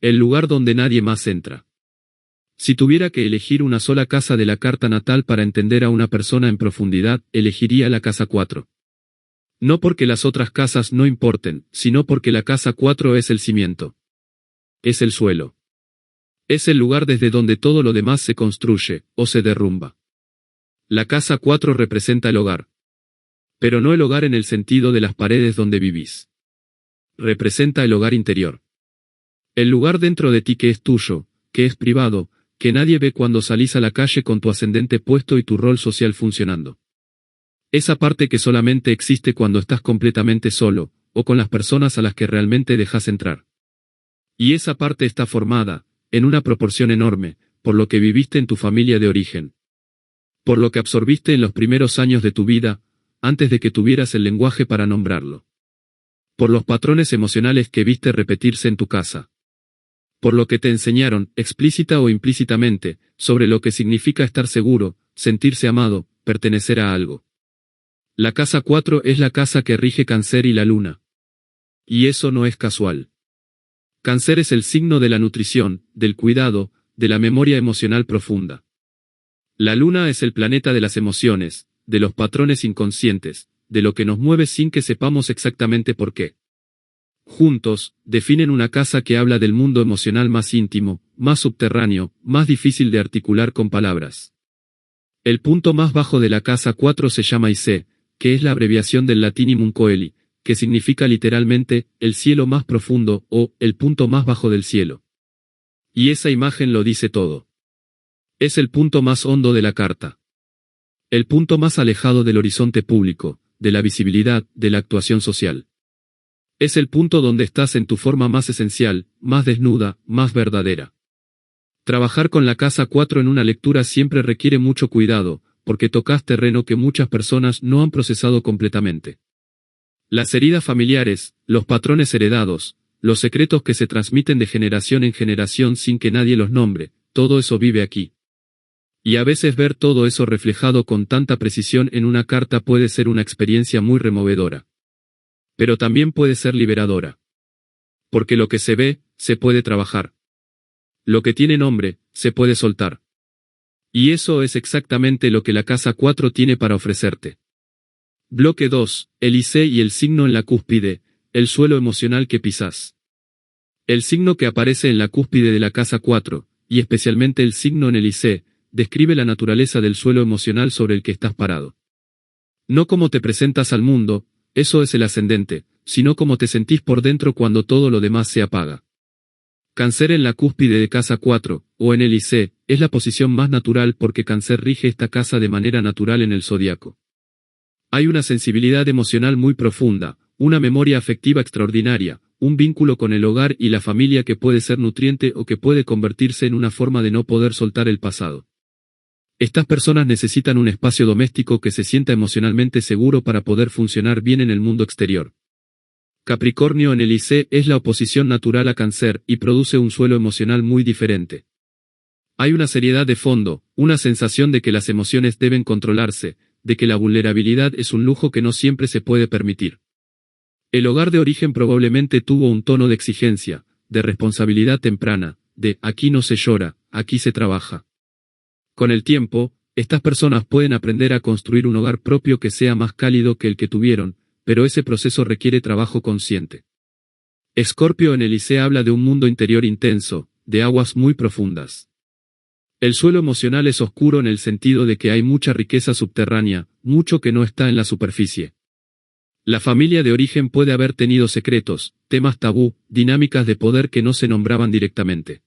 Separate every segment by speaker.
Speaker 1: el lugar donde nadie más entra. Si tuviera que elegir una sola casa de la carta natal para entender a una persona en profundidad, elegiría la casa 4. No porque las otras casas no importen, sino porque la casa 4 es el cimiento. Es el suelo. Es el lugar desde donde todo lo demás se construye, o se derrumba. La casa 4 representa el hogar. Pero no el hogar en el sentido de las paredes donde vivís. Representa el hogar interior. El lugar dentro de ti que es tuyo, que es privado, que nadie ve cuando salís a la calle con tu ascendente puesto y tu rol social funcionando. Esa parte que solamente existe cuando estás completamente solo, o con las personas a las que realmente dejas entrar. Y esa parte está formada, en una proporción enorme, por lo que viviste en tu familia de origen. Por lo que absorbiste en los primeros años de tu vida, antes de que tuvieras el lenguaje para nombrarlo. Por los patrones emocionales que viste repetirse en tu casa. Por lo que te enseñaron, explícita o implícitamente, sobre lo que significa estar seguro, sentirse amado, pertenecer a algo. La casa 4 es la casa que rige Cáncer y la luna. Y eso no es casual. Cáncer es el signo de la nutrición, del cuidado, de la memoria emocional profunda. La luna es el planeta de las emociones, de los patrones inconscientes, de lo que nos mueve sin que sepamos exactamente por qué. Juntos, definen una casa que habla del mundo emocional más íntimo, más subterráneo, más difícil de articular con palabras. El punto más bajo de la casa 4 se llama Ise, que es la abreviación del latín Imum Coeli, que significa literalmente, el cielo más profundo, o, el punto más bajo del cielo. Y esa imagen lo dice todo. Es el punto más hondo de la carta. El punto más alejado del horizonte público, de la visibilidad, de la actuación social. Es el punto donde estás en tu forma más esencial, más desnuda, más verdadera. Trabajar con la casa 4 en una lectura siempre requiere mucho cuidado, porque tocas terreno que muchas personas no han procesado completamente. Las heridas familiares, los patrones heredados, los secretos que se transmiten de generación en generación sin que nadie los nombre, todo eso vive aquí. Y a veces ver todo eso reflejado con tanta precisión en una carta puede ser una experiencia muy removedora. Pero también puede ser liberadora. Porque lo que se ve, se puede trabajar. Lo que tiene nombre, se puede soltar. Y eso es exactamente lo que la casa 4 tiene para ofrecerte. Bloque 2, el IC y el signo en la cúspide, el suelo emocional que pisás. El signo que aparece en la cúspide de la casa 4, y especialmente el signo en el IC, describe la naturaleza del suelo emocional sobre el que estás parado. No cómo te presentas al mundo, eso es el ascendente, sino cómo te sentís por dentro cuando todo lo demás se apaga. Cáncer en la cúspide de casa 4, o en el IC, es la posición más natural porque Cáncer rige esta casa de manera natural en el zodiaco. Hay una sensibilidad emocional muy profunda, una memoria afectiva extraordinaria, un vínculo con el hogar y la familia que puede ser nutriente o que puede convertirse en una forma de no poder soltar el pasado. Estas personas necesitan un espacio doméstico que se sienta emocionalmente seguro para poder funcionar bien en el mundo exterior. Capricornio en el IC es la oposición natural a Cáncer y produce un suelo emocional muy diferente. Hay una seriedad de fondo, una sensación de que las emociones deben controlarse, de que la vulnerabilidad es un lujo que no siempre se puede permitir. El hogar de origen probablemente tuvo un tono de exigencia, de responsabilidad temprana, de aquí no se llora, aquí se trabaja. Con el tiempo, estas personas pueden aprender a construir un hogar propio que sea más cálido que el que tuvieron, pero ese proceso requiere trabajo consciente. Escorpio en el IC habla de un mundo interior intenso, de aguas muy profundas. El suelo emocional es oscuro en el sentido de que hay mucha riqueza subterránea, mucho que no está en la superficie. La familia de origen puede haber tenido secretos, temas tabú, dinámicas de poder que no se nombraban directamente.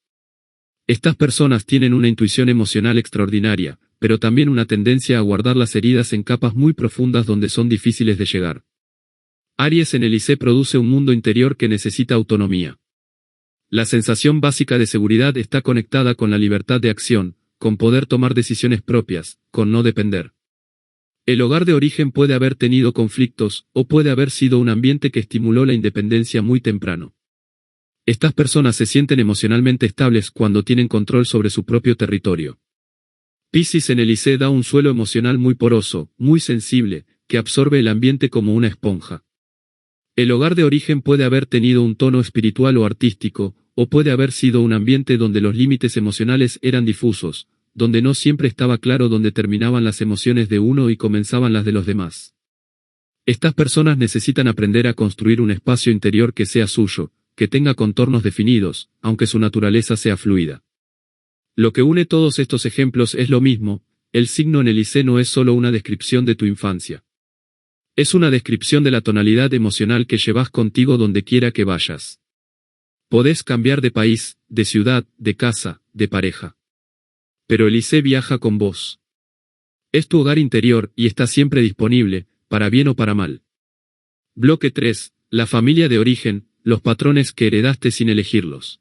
Speaker 1: Estas personas tienen una intuición emocional extraordinaria, pero también una tendencia a guardar las heridas en capas muy profundas donde son difíciles de llegar. Aries en el IC produce un mundo interior que necesita autonomía. La sensación básica de seguridad está conectada con la libertad de acción, con poder tomar decisiones propias, con no depender. El hogar de origen puede haber tenido conflictos, o puede haber sido un ambiente que estimuló la independencia muy temprano. Estas personas se sienten emocionalmente estables cuando tienen control sobre su propio territorio. Piscis en el IC da un suelo emocional muy poroso, muy sensible, que absorbe el ambiente como una esponja. El hogar de origen puede haber tenido un tono espiritual o artístico, o puede haber sido un ambiente donde los límites emocionales eran difusos, donde no siempre estaba claro dónde terminaban las emociones de uno y comenzaban las de los demás. Estas personas necesitan aprender a construir un espacio interior que sea suyo, que tenga contornos definidos, aunque su naturaleza sea fluida. Lo que une todos estos ejemplos es lo mismo: el signo en el IC no es solo una descripción de tu infancia. Es una descripción de la tonalidad emocional que llevas contigo donde quiera que vayas. Podés cambiar de país, de ciudad, de casa, de pareja. Pero el IC viaja con vos. Es tu hogar interior y está siempre disponible, para bien o para mal. Bloque 3. La familia de origen, los patrones que heredaste sin elegirlos.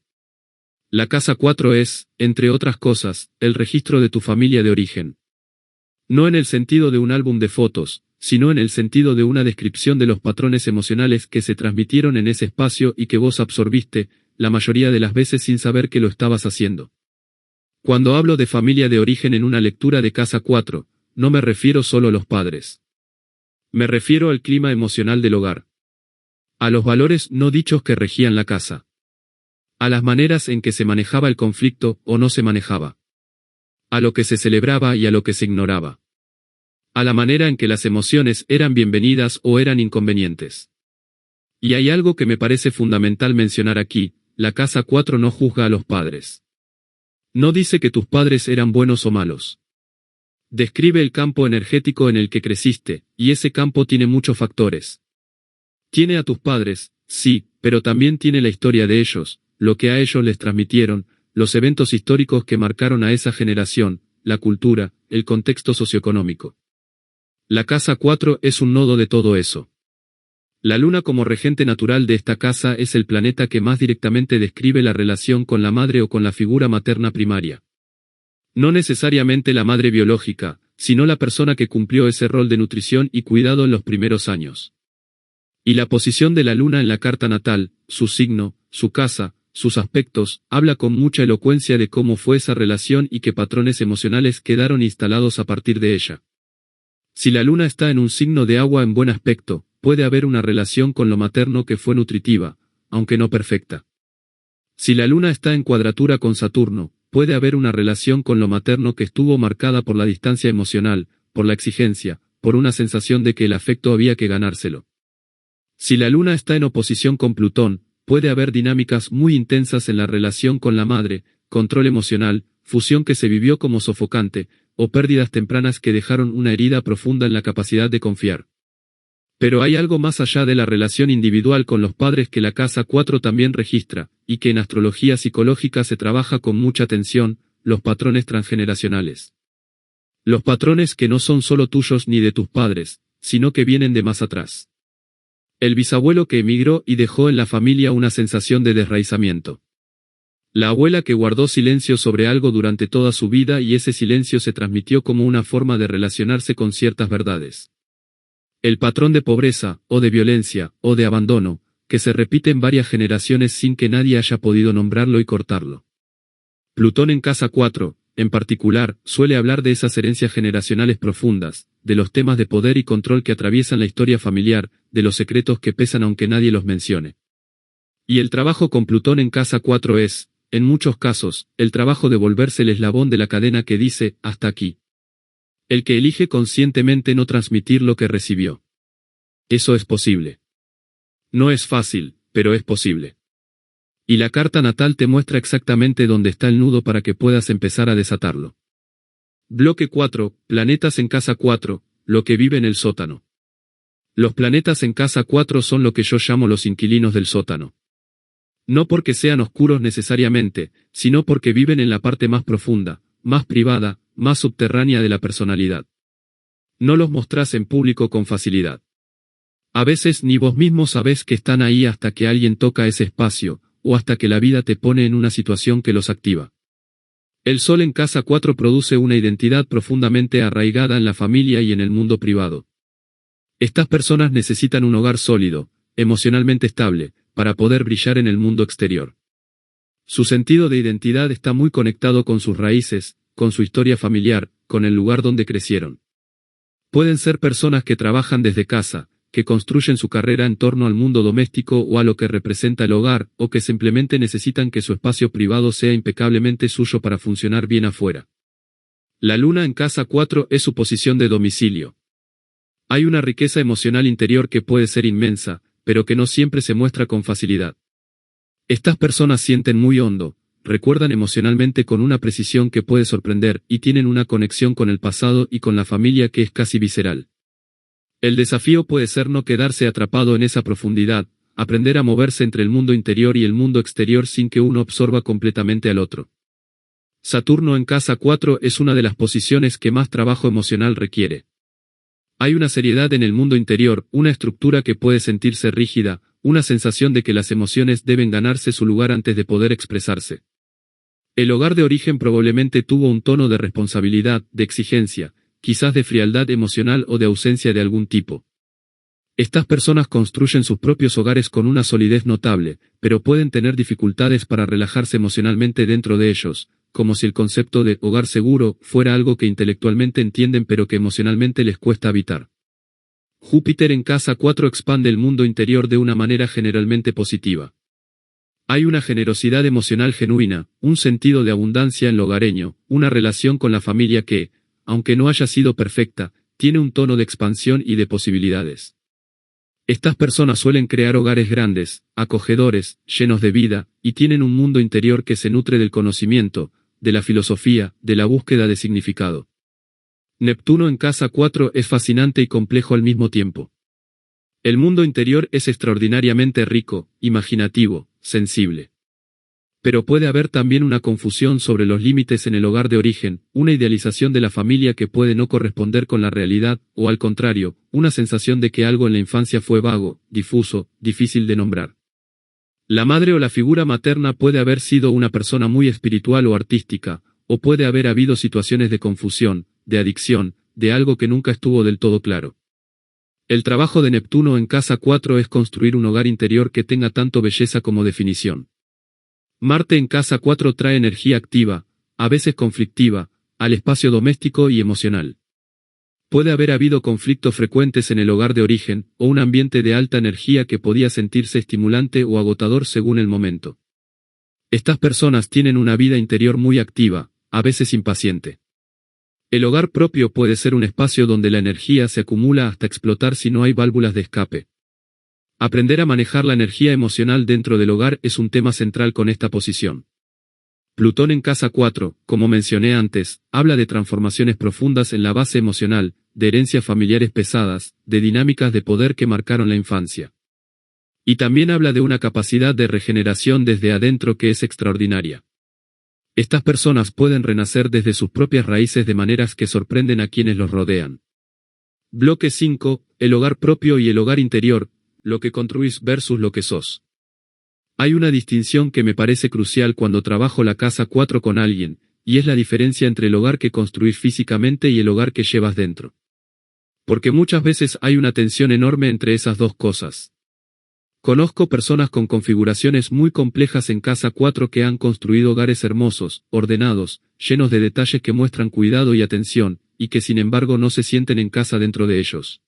Speaker 1: La casa 4 es, entre otras cosas, el registro de tu familia de origen. No en el sentido de un álbum de fotos, sino en el sentido de una descripción de los patrones emocionales que se transmitieron en ese espacio y que vos absorbiste, la mayoría de las veces sin saber que lo estabas haciendo. Cuando hablo de familia de origen en una lectura de casa 4, no me refiero solo a los padres. Me refiero al clima emocional del hogar. A los valores no dichos que regían la casa. A las maneras en que se manejaba el conflicto o no se manejaba. A lo que se celebraba y a lo que se ignoraba. A la manera en que las emociones eran bienvenidas o eran inconvenientes. Y hay algo que me parece fundamental mencionar aquí: la casa 4 no juzga a los padres. No dice que tus padres eran buenos o malos. Describe el campo energético en el que creciste, y ese campo tiene muchos factores. Tiene a tus padres, sí, pero también tiene la historia de ellos, lo que a ellos les transmitieron, los eventos históricos que marcaron a esa generación, la cultura, el contexto socioeconómico. La casa 4 es un nodo de todo eso. La luna como regente natural de esta casa es el planeta que más directamente describe la relación con la madre o con la figura materna primaria. No necesariamente la madre biológica, sino la persona que cumplió ese rol de nutrición y cuidado en los primeros años. Y la posición de la luna en la carta natal, su signo, su casa, sus aspectos, habla con mucha elocuencia de cómo fue esa relación y qué patrones emocionales quedaron instalados a partir de ella. Si la luna está en un signo de agua en buen aspecto, puede haber una relación con lo materno que fue nutritiva, aunque no perfecta. Si la luna está en cuadratura con Saturno, puede haber una relación con lo materno que estuvo marcada por la distancia emocional, por la exigencia, por una sensación de que el afecto había que ganárselo. Si la luna está en oposición con Plutón, puede haber dinámicas muy intensas en la relación con la madre, control emocional, fusión que se vivió como sofocante, o pérdidas tempranas que dejaron una herida profunda en la capacidad de confiar. Pero hay algo más allá de la relación individual con los padres que la casa 4 también registra, y que en astrología psicológica se trabaja con mucha atención: los patrones transgeneracionales. Los patrones que no son solo tuyos ni de tus padres, sino que vienen de más atrás. El bisabuelo que emigró y dejó en la familia una sensación de desraizamiento. La abuela que guardó silencio sobre algo durante toda su vida y ese silencio se transmitió como una forma de relacionarse con ciertas verdades. El patrón de pobreza, o de violencia, o de abandono, que se repite en varias generaciones sin que nadie haya podido nombrarlo y cortarlo. Plutón en casa 4, en particular, suele hablar de esas herencias generacionales profundas, de los temas de poder y control que atraviesan la historia familiar, de los secretos que pesan aunque nadie los mencione. Y el trabajo con Plutón en casa 4 es, en muchos casos, el trabajo de volverse el eslabón de la cadena que dice: hasta aquí. El que elige conscientemente no transmitir lo que recibió. Eso es posible. No es fácil, pero es posible. Y la carta natal te muestra exactamente dónde está el nudo para que puedas empezar a desatarlo. Bloque 4, planetas en casa 4, lo que vive en el sótano. Los planetas en casa 4 son lo que yo llamo los inquilinos del sótano. No porque sean oscuros necesariamente, sino porque viven en la parte más profunda, más privada, más subterránea de la personalidad. No los mostrás en público con facilidad. A veces ni vos mismo sabés que están ahí hasta que alguien toca ese espacio, o hasta que la vida te pone en una situación que los activa. El Sol en casa 4 produce una identidad profundamente arraigada en la familia y en el mundo privado. Estas personas necesitan un hogar sólido, emocionalmente estable, para poder brillar en el mundo exterior. Su sentido de identidad está muy conectado con sus raíces, con su historia familiar, con el lugar donde crecieron. Pueden ser personas que trabajan desde casa, que construyen su carrera en torno al mundo doméstico o a lo que representa el hogar, o que simplemente necesitan que su espacio privado sea impecablemente suyo para funcionar bien afuera. La luna en casa 4 es su posición de domicilio. Hay una riqueza emocional interior que puede ser inmensa, pero que no siempre se muestra con facilidad. Estas personas sienten muy hondo, recuerdan emocionalmente con una precisión que puede sorprender, y tienen una conexión con el pasado y con la familia que es casi visceral. El desafío puede ser no quedarse atrapado en esa profundidad, aprender a moverse entre el mundo interior y el mundo exterior sin que uno absorba completamente al otro. Saturno en casa 4 es una de las posiciones que más trabajo emocional requiere. Hay una seriedad en el mundo interior, una estructura que puede sentirse rígida, una sensación de que las emociones deben ganarse su lugar antes de poder expresarse. El hogar de origen probablemente tuvo un tono de responsabilidad, de exigencia, quizás de frialdad emocional o de ausencia de algún tipo. Estas personas construyen sus propios hogares con una solidez notable, pero pueden tener dificultades para relajarse emocionalmente dentro de ellos, como si el concepto de hogar seguro fuera algo que intelectualmente entienden pero que emocionalmente les cuesta habitar. Júpiter en casa 4 expande el mundo interior de una manera generalmente positiva. Hay una generosidad emocional genuina, un sentido de abundancia en lo hogareño, una relación con la familia que, aunque no haya sido perfecta, tiene un tono de expansión y de posibilidades. Estas personas suelen crear hogares grandes, acogedores, llenos de vida, y tienen un mundo interior que se nutre del conocimiento, de la filosofía, de la búsqueda de significado. Neptuno en casa 4 es fascinante y complejo al mismo tiempo. El mundo interior es extraordinariamente rico, imaginativo, sensible. Pero puede haber también una confusión sobre los límites en el hogar de origen, una idealización de la familia que puede no corresponder con la realidad, o al contrario, una sensación de que algo en la infancia fue vago, difuso, difícil de nombrar. La madre o la figura materna puede haber sido una persona muy espiritual o artística, o puede haber habido situaciones de confusión, de adicción, de algo que nunca estuvo del todo claro. El trabajo de Neptuno en casa 4 es construir un hogar interior que tenga tanto belleza como definición. Marte en casa 4 trae energía activa, a veces conflictiva, al espacio doméstico y emocional. Puede haber habido conflictos frecuentes en el hogar de origen, o un ambiente de alta energía que podía sentirse estimulante o agotador según el momento. Estas personas tienen una vida interior muy activa, a veces impaciente. El hogar propio puede ser un espacio donde la energía se acumula hasta explotar si no hay válvulas de escape. Aprender a manejar la energía emocional dentro del hogar es un tema central con esta posición. Plutón en casa 4, como mencioné antes, habla de transformaciones profundas en la base emocional, de herencias familiares pesadas, de dinámicas de poder que marcaron la infancia. Y también habla de una capacidad de regeneración desde adentro que es extraordinaria. Estas personas pueden renacer desde sus propias raíces de maneras que sorprenden a quienes los rodean. Bloque 5, el hogar propio y el hogar interior, lo que construís versus lo que sos. Hay una distinción que me parece crucial cuando trabajo la casa 4 con alguien, y es la diferencia entre el hogar que construís físicamente y el hogar que llevas dentro. Porque muchas veces hay una tensión enorme entre esas dos cosas. Conozco personas con configuraciones muy complejas en casa 4 que han construido hogares hermosos, ordenados, llenos de detalles que muestran cuidado y atención, y que sin embargo no se sienten en casa dentro de ellos.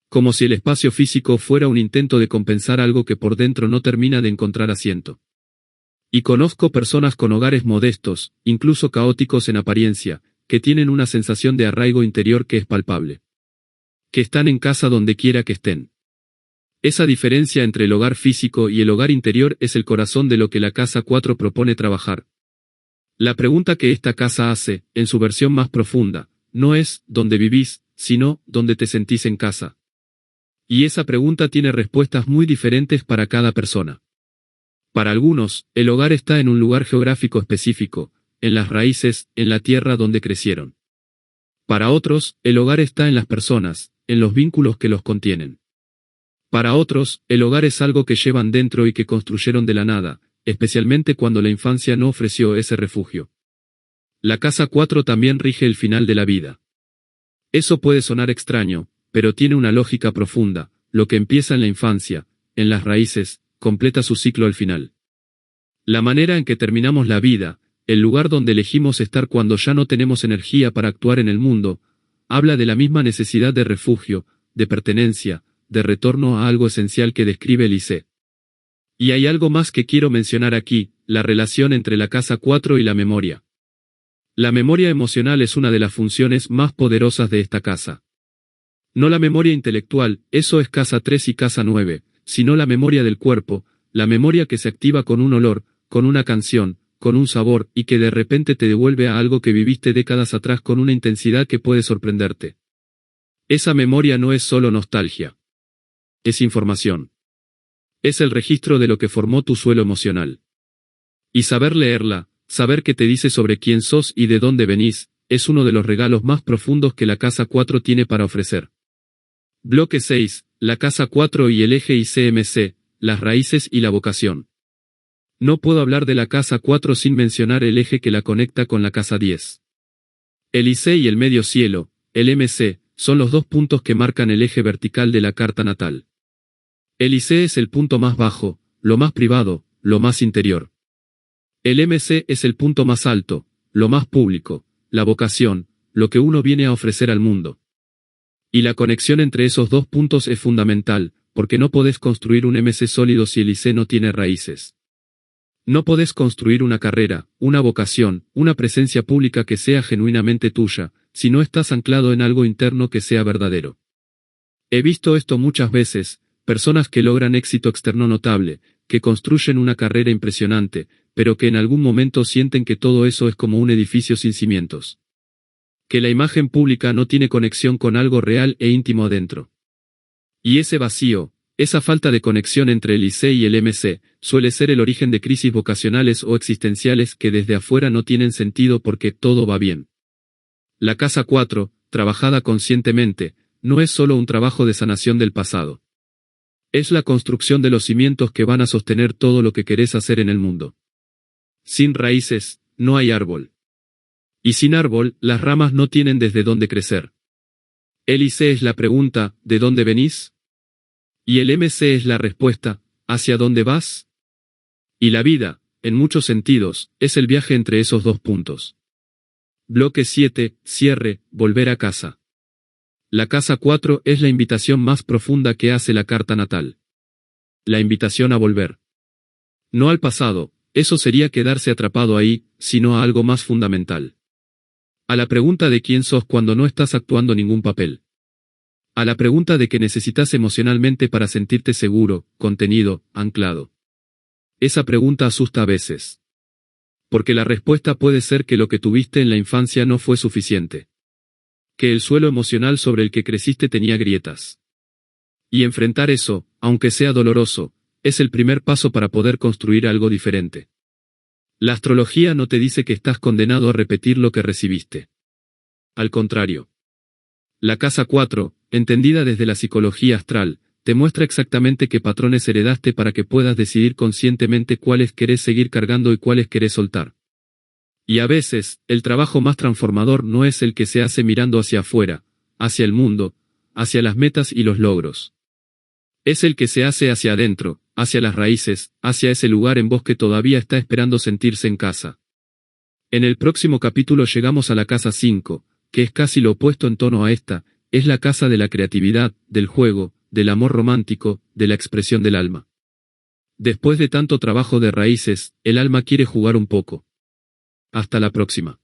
Speaker 1: Como si el espacio físico fuera un intento de compensar algo que por dentro no termina de encontrar asiento. Y conozco personas con hogares modestos, incluso caóticos en apariencia, que tienen una sensación de arraigo interior que es palpable. Que están en casa donde quiera que estén. Esa diferencia entre el hogar físico y el hogar interior es el corazón de lo que la casa 4 propone trabajar. La pregunta que esta casa hace, en su versión más profunda, no es ¿dónde vivís?, sino ¿dónde te sentís en casa? Y esa pregunta tiene respuestas muy diferentes para cada persona. Para algunos, el hogar está en un lugar geográfico específico, en las raíces, en la tierra donde crecieron. Para otros, el hogar está en las personas, en los vínculos que los contienen. Para otros, el hogar es algo que llevan dentro y que construyeron de la nada, especialmente cuando la infancia no ofreció ese refugio. La casa 4 también rige el final de la vida. Eso puede sonar extraño, pero tiene una lógica profunda. Lo que empieza en la infancia, en las raíces, completa su ciclo al final. La manera en que terminamos la vida, el lugar donde elegimos estar cuando ya no tenemos energía para actuar en el mundo, habla de la misma necesidad de refugio, de pertenencia, de retorno a algo esencial que describe el IC. Y hay algo más que quiero mencionar aquí, la relación entre la casa 4 y la memoria. La memoria emocional es una de las funciones más poderosas de esta casa. No la memoria intelectual, eso es casa 3 y casa 9, sino la memoria del cuerpo, la memoria que se activa con un olor, con una canción, con un sabor, y que de repente te devuelve a algo que viviste décadas atrás con una intensidad que puede sorprenderte. Esa memoria no es solo nostalgia. Es información. Es el registro de lo que formó tu suelo emocional. Y saber leerla, saber qué te dice sobre quién sos y de dónde venís, es uno de los regalos más profundos que la casa 4 tiene para ofrecer. Bloque 6, la casa 4 y el eje ICMC, las raíces y la vocación. No puedo hablar de la casa 4 sin mencionar el eje que la conecta con la casa 10. El IC y el medio cielo, el MC, son los dos puntos que marcan el eje vertical de la carta natal. El IC es el punto más bajo, lo más privado, lo más interior. El MC es el punto más alto, lo más público, la vocación, lo que uno viene a ofrecer al mundo. Y la conexión entre esos dos puntos es fundamental, porque no podés construir un MC sólido si el IC no tiene raíces. No podés construir una carrera, una vocación, una presencia pública que sea genuinamente tuya, si no estás anclado en algo interno que sea verdadero. He visto esto muchas veces, personas que logran éxito externo notable, que construyen una carrera impresionante, pero que en algún momento sienten que todo eso es como un edificio sin cimientos. Que la imagen pública no tiene conexión con algo real e íntimo adentro. Y ese vacío, esa falta de conexión entre el IC y el MC, suele ser el origen de crisis vocacionales o existenciales que desde afuera no tienen sentido porque todo va bien. La casa 4, trabajada conscientemente, no es solo un trabajo de sanación del pasado. Es la construcción de los cimientos que van a sostener todo lo que querés hacer en el mundo. Sin raíces, no hay árbol. Y sin árbol, las ramas no tienen desde dónde crecer. El IC es la pregunta, ¿de dónde venís? Y el MC es la respuesta, ¿hacia dónde vas? Y la vida, en muchos sentidos, es el viaje entre esos dos puntos. Bloque 7, cierre, volver a casa. La casa 4 es la invitación más profunda que hace la carta natal. La invitación a volver. No al pasado, eso sería quedarse atrapado ahí, sino a algo más fundamental. A la pregunta de quién sos cuando no estás actuando ningún papel. A la pregunta de qué necesitas emocionalmente para sentirte seguro, contenido, anclado. Esa pregunta asusta a veces. Porque la respuesta puede ser que lo que tuviste en la infancia no fue suficiente. Que el suelo emocional sobre el que creciste tenía grietas. Y enfrentar eso, aunque sea doloroso, es el primer paso para poder construir algo diferente. La astrología no te dice que estás condenado a repetir lo que recibiste. Al contrario. La casa 4, entendida desde la psicología astral, te muestra exactamente qué patrones heredaste para que puedas decidir conscientemente cuáles querés seguir cargando y cuáles querés soltar. Y a veces, el trabajo más transformador no es el que se hace mirando hacia afuera, hacia el mundo, hacia las metas y los logros. Es el que se hace hacia adentro, hacia las raíces, hacia ese lugar en vos que todavía está esperando sentirse en casa. En el próximo capítulo llegamos a la casa 5, que es casi lo opuesto en tono a esta, es la casa de la creatividad, del juego, del amor romántico, de la expresión del alma. Después de tanto trabajo de raíces, el alma quiere jugar un poco. Hasta la próxima.